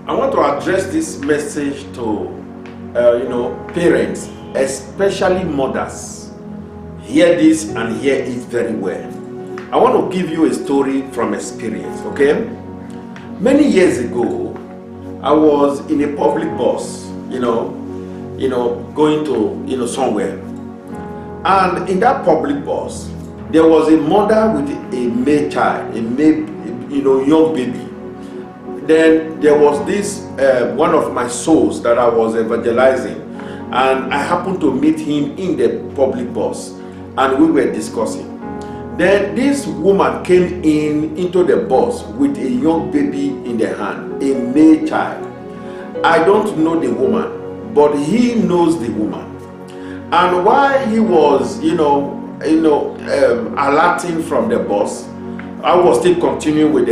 I want to address this message to, parents, especially mothers. Hear this and hear it very well. I want to give you a story from experience, okay? Many years ago, I was in a public bus, going to, somewhere. And in that public bus, there was a mother with a male child, young baby. Then there was this one of my souls that I was evangelizing, and I happened to meet him in the public bus, and we were discussing. Then this woman came into the bus with a young baby in the hand, a male child. I don't know the woman, but he knows the woman. And while he was, alerting from the bus, I was still continuing with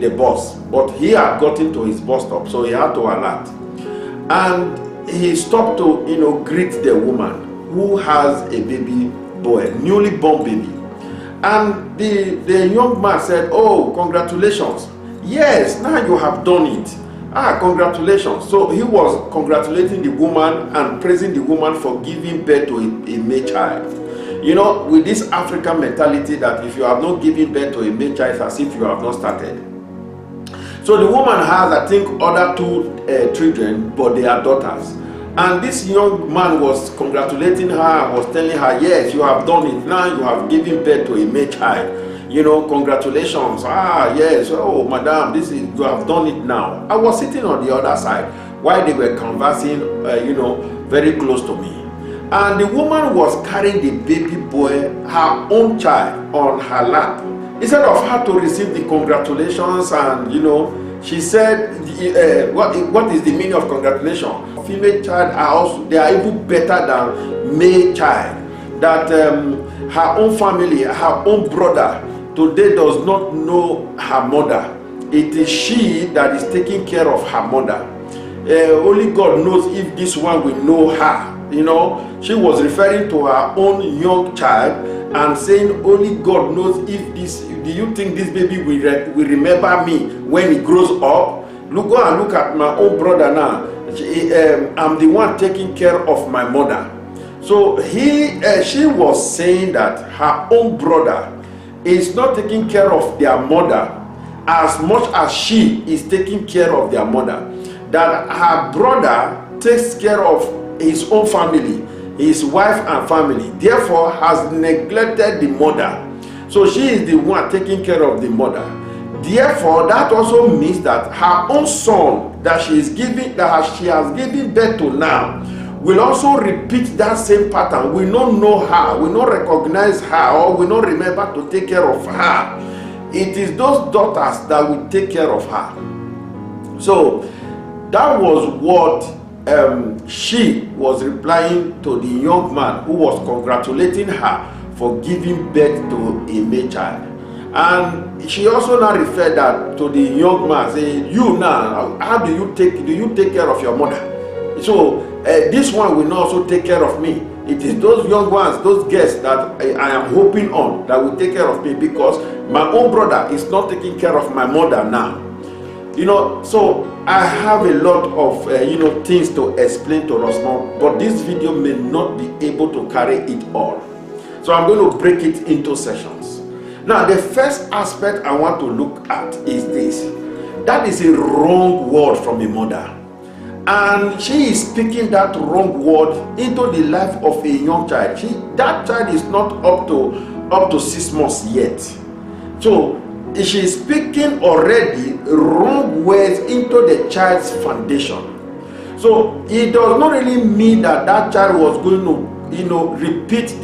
the bus, but he had gotten to his bus stop, so he had to alert. And he stopped to, greet the woman who has a baby boy, newly born baby. And the young man said, "Oh, congratulations. Yes, now you have done it. Congratulations." So he was congratulating the woman and praising the woman for giving birth to a male child. With this African mentality that if you have not given birth to a male child, it's as if you have not started. So the woman has, I think, other two children, but they are daughters. And this young man was congratulating her and was telling her, "Yes, you have done it. Now you have given birth to a male child. Congratulations. Yes. Oh, madam, you have done it now." I was sitting on the other side while they were conversing, very close to me. And the woman was carrying the baby boy, her own child, on her lap. Instead of her to receive the congratulations, and she said, what is the meaning of congratulations? Female child they are even better than male child. That her own family, her own brother, today does not know her mother. It is she that is taking care of her mother. Only God knows if this one will know her. She was referring to her own young child and saying, "Only God knows if this. Do you think this baby will remember me when he grows up? Go and look at my own brother now. I'm the one taking care of my mother." So she was saying that her own brother is not taking care of their mother as much as she is taking care of their mother. That her brother takes care of his own family, his wife and family, therefore has neglected the mother. So she is the one taking care of the mother. Therefore, that also means that her own son that she has given birth to now will also repeat that same pattern. We don't know her, we don't recognize her, or we don't remember to take care of her. It is those daughters that will take care of her. So that was what she was replying to the young man who was congratulating her for giving birth to a male child. And she also now referred that to the young man, saying, "You now, how do you take care of your mother? So this one will not also take care of me. It is those young ones, those guests that I am hoping on that will take care of me, because my own brother is not taking care of my mother now." So I have a lot of things to explain to us now, but this video may not be able to carry it all. So I'm going to break it into sessions. Now, the first aspect I want to look at is this. That is a wrong word from a mother. And she is speaking that wrong word into the life of a young child. That child is not up to 6 months yet. So she is speaking already wrong words into the child's foundation. So it does not really mean that child was going to, repeat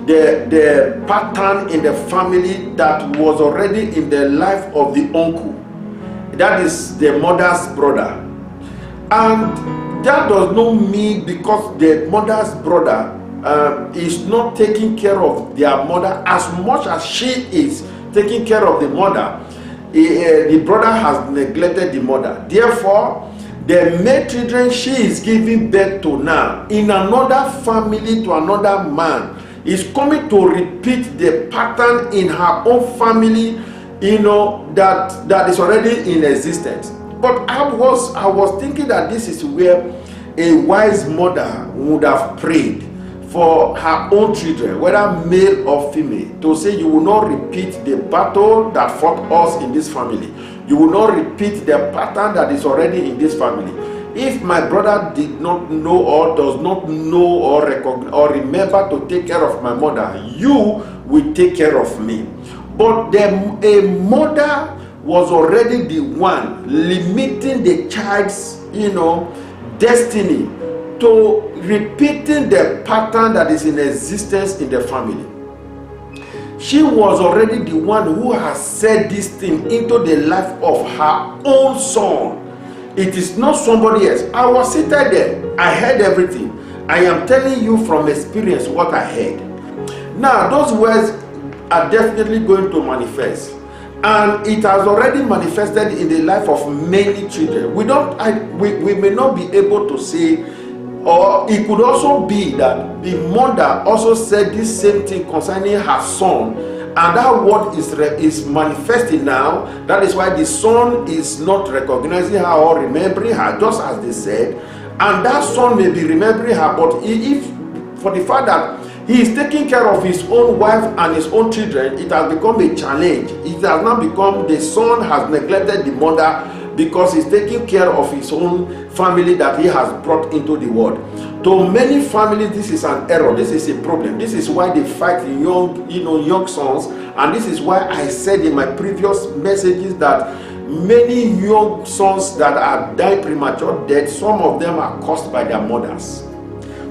the pattern in the family that was already in the life of the uncle. That is the mother's brother. And that does not mean because the mother's brother is not taking care of their mother as much as she is taking care of the mother, the brother has neglected the mother. Therefore, the male children she is giving birth to now in another family to another man is coming to repeat the pattern in her own family, that is already in existence. But I was thinking that this is where a wise mother would have prayed for her own children, whether male or female, to say, you will not repeat the battle that fought us in this family. You will not repeat the pattern that is already in this family. If my brother did not know or does not know or recognize or remember to take care of my mother, you will take care of me. But a mother was already the one limiting the child's, destiny to repeating the pattern that is in existence in the family. She was already the one who has said this thing into the life of her own son. It is not somebody else. I was seated there. I heard everything. I am telling you from experience what I heard. Now, those words are definitely going to manifest. And it has already manifested in the life of many children. We may not be able to say, or it could also be that the mother also said this same thing concerning her son, and that word is manifesting now. That is why the son is not recognizing her or remembering her, just as they said. And that son may be remembering her, but if for the fact that he is taking care of his own wife and his own children, it has become a challenge. It has now become the son has neglected the mother because he's taking care of his own family that he has brought into the world. To many families, this is an error. This is a problem. This is why they fight young sons. And this is why I said in my previous messages that many young sons that are dying premature death, some of them are caused by their mothers,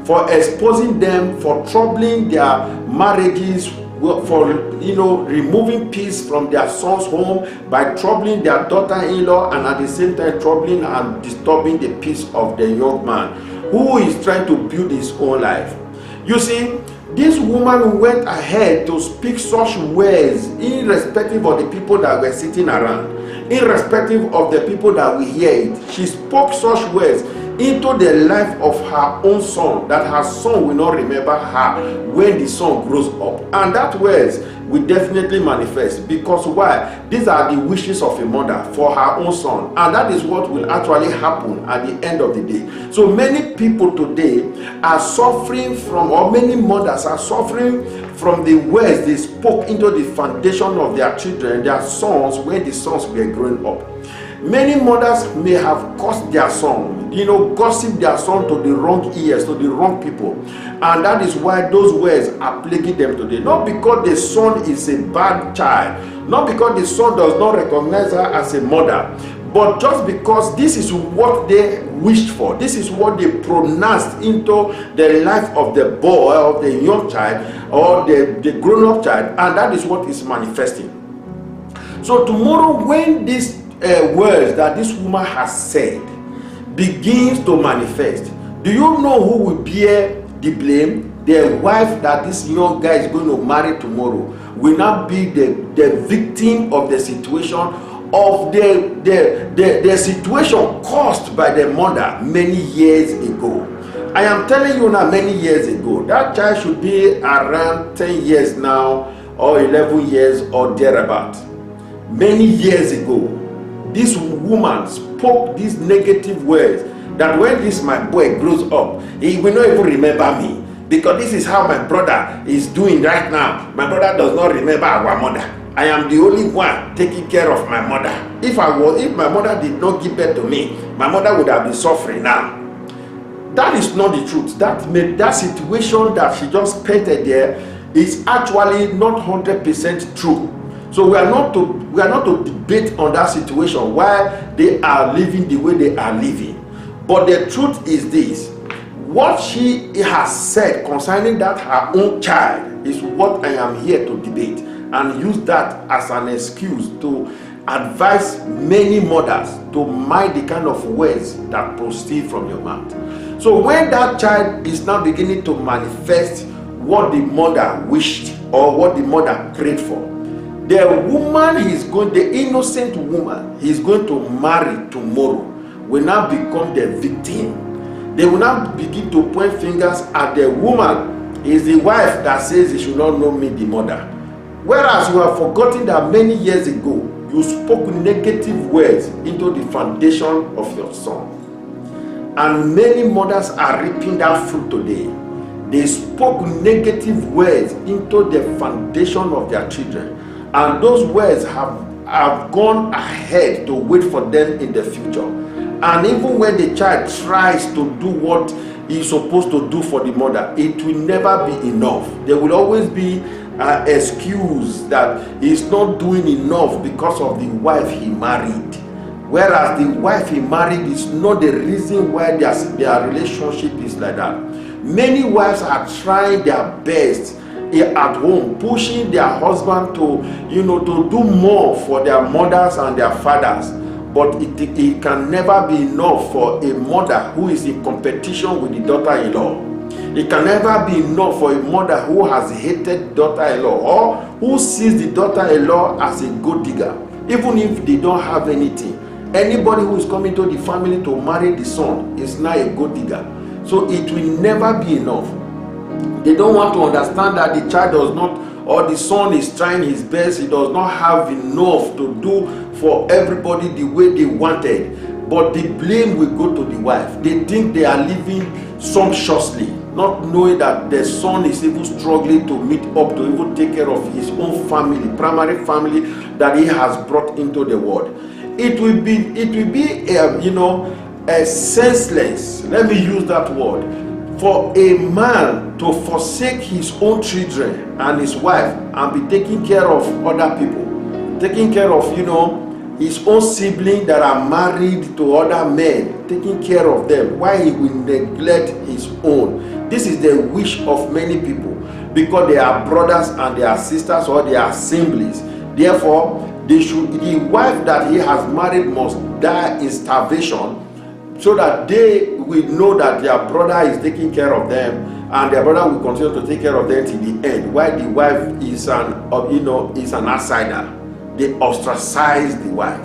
for exposing them, for troubling their marriages, for removing peace from their son's home by troubling their daughter-in-law, and at the same time troubling and disturbing the peace of the young man who is trying to build his own life. You see, this woman went ahead to speak such words irrespective of the people that were sitting around, irrespective of the people that will hear it. She spoke such words into the life of her own son, that her son will not remember her when the son grows up. And that words will definitely manifest, because why? These are the wishes of a mother for her own son, and that is what will actually happen at the end of the day. So many people today are suffering from, or many mothers are suffering from the words they spoke into the foundation of their children, their sons, when the sons were growing up. Many mothers may have caused their son, gossip their son to the wrong ears, to the wrong people. And that is why those words are plaguing them today. Not because the son is a bad child, not because the son does not recognize her as a mother, but just because this is what they wished for. This is what they pronounced into the life of the boy, of the young child, or the grown-up child, and that is what is manifesting. So tomorrow, when this words that this woman has said begins to manifest, do you know who will bear the blame? The wife that this young guy is going to marry tomorrow will not be the victim of the situation, of the situation caused by the mother many years ago. I am telling you now, many years ago. That child should be around 10 years now, or 11 years or thereabout. Many years ago, this woman spoke these negative words that when this my boy grows up, he will not even remember me, because this is how my brother is doing right now. My brother does not remember our mother. I am the only one taking care of my mother. If my mother did not give birth to me, my mother would have been suffering now. That is not the truth. That situation that she just painted there is actually not 100% true. So we are not to debate on that situation, why they are living the way they are living. But the truth is this: what she has said concerning that her own child is what I am here to debate, and use that as an excuse to advise many mothers to mind the kind of words that proceed from your mouth. So when that child is now beginning to manifest what the mother wished or what the mother prayed for, the woman the innocent woman he is going to marry tomorrow will now become the victim. They will now begin to point fingers at the woman. Is the wife that says he should not know me, the mother. Whereas you have forgotten that many years ago, you spoke negative words into the foundation of your son. And many mothers are reaping that fruit today. They spoke negative words into the foundation of their children. And those words have gone ahead to wait for them in the future. And even when the child tries to do what he's supposed to do for the mother, it will never be enough. There will always be an excuse that he's not doing enough because of the wife he married. Whereas the wife he married is not the reason why their relationship is like that. Many wives are trying their best at home, pushing their husband to do more for their mothers and their fathers. But it can never be enough for a mother who is in competition with the daughter-in-law. It can never be enough for a mother who has hated daughter-in-law or who sees the daughter-in-law as a gold digger, even if they don't have anything. Anybody who is coming to the family to marry the son is now a gold digger. So it will never be enough. They don't want to understand that the child does not, or the son is trying his best. He does not have enough to do for everybody the way they wanted. But the blame will go to the wife. They think they are living sumptuously, not knowing that the son is even struggling to meet up to even take care of his own family, primary family that he has brought into the world. It will be senseless, let me use that word, for a man to forsake his own children and his wife and be taking care of other people, taking care of his own siblings that are married to other men, taking care of them, while he will neglect his own. This is the wish of many people, because they are brothers and they are sisters or they are siblings. Therefore, the wife that he has married must die in starvation, so that they will know that their brother is taking care of them, and their brother will continue to take care of them till the end, while the wife is an outsider. They ostracize the wife.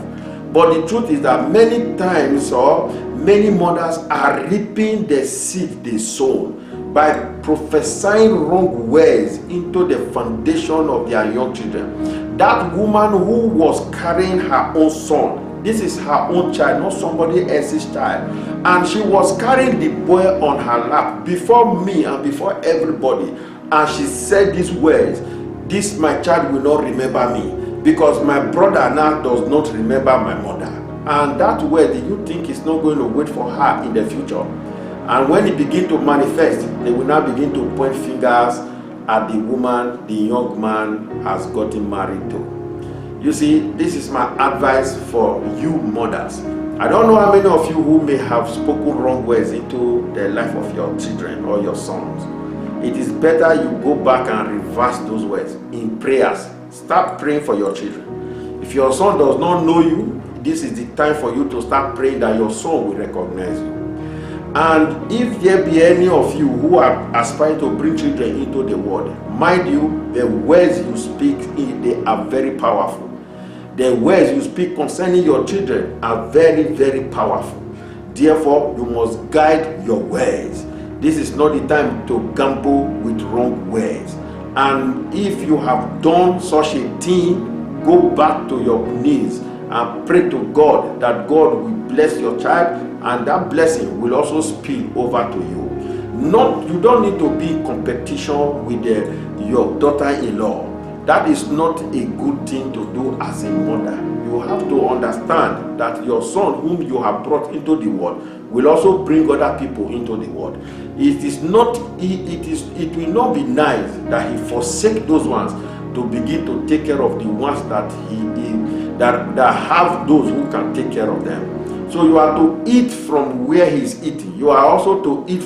But the truth is that many times, or many mothers are reaping the seed they sow by prophesying wrong words into the foundation of their young children. That woman who was carrying her own son, this is her own child, not somebody else's child, and she was carrying the boy on her lap before me and before everybody, and she said these words: "This my child will not remember me, because my brother now does not remember my mother." And that word, do you think is not going to wait for her in the future? And when it begins to manifest, they will now begin to point fingers at the woman the young man has gotten married to. You see, this is my advice for you mothers. I don't know how many of you who may have spoken wrong words into the life of your children or your sons. It is better you go back and reverse those words in prayers. Start praying for your children. If your son does not know you, this is the time for you to start praying that your son will recognize you. And if there be any of you who are aspiring to bring children into the world, mind you, the words you speak, they are very powerful. The words you speak concerning your children are very, very powerful. Therefore, you must guide your words. This is not the time to gamble with wrong words. And if you have done such a thing, go back to your knees and pray to God that God will bless your child, and that blessing will also spill over to you. You don't need to be in competition with your daughter-in-law. That is not a good thing to do as a mother. You have to understand that your son whom you have brought into the world will also bring other people into the world. It will not be nice that he forsake those ones to begin to take care of the ones that that have those who can take care of them. So you are to eat from where he is eating. You are also to eat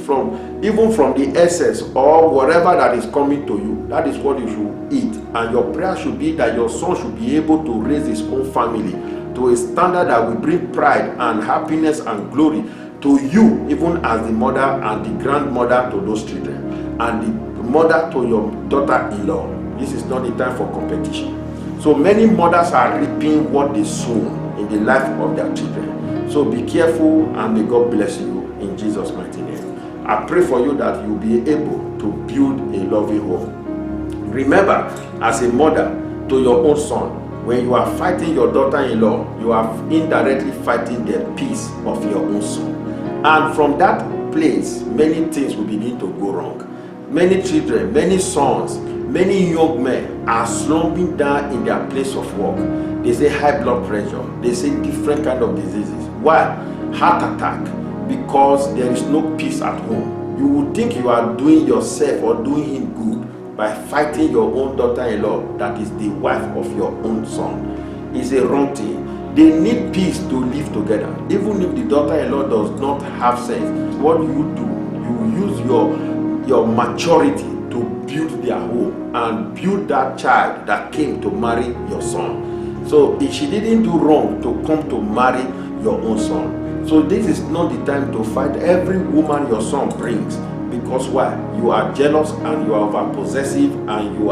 even from the excess or whatever that is coming to you. That is what you should eat. And your prayer should be that your son should be able to raise his own family to a standard that will bring pride and happiness and glory to you, even as the mother and the grandmother to those children, and the mother to your daughter-in-law. This is not the time for competition. So many mothers are reaping what they sow in the life of their children. So be careful, and may God bless you in Jesus' mighty name. I pray for you that you'll be able to build a loving home. Remember, as a mother to your own son, When you are fighting your daughter-in-law, you are indirectly fighting the peace of your own son. And from that place, many things will begin to go wrong. Many children, many sons, many young men are slumping down in their place of work. They say high blood pressure. They say different kind of diseases. Why? Heart attack. Because there is no peace at home. You would think you are doing yourself or doing him good by fighting your own daughter-in-law that is the wife of your own son. It's a wrong thing. They need peace to live together. Even if the daughter-in-law does not have sense, what do? You use your maturity to build their home and build that child that came to marry your son. So if she didn't do wrong to come to marry your own son. So this is not the time to fight every woman your son brings. Because why? You are jealous and you are over possessive and you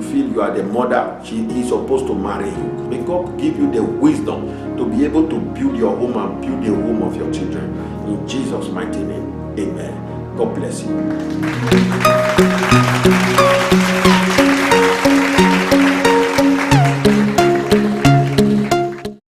feel you are the mother he's supposed to marry you. May God give you the wisdom to be able to build your home and build the home of your children. In Jesus' mighty name, amen. God bless you.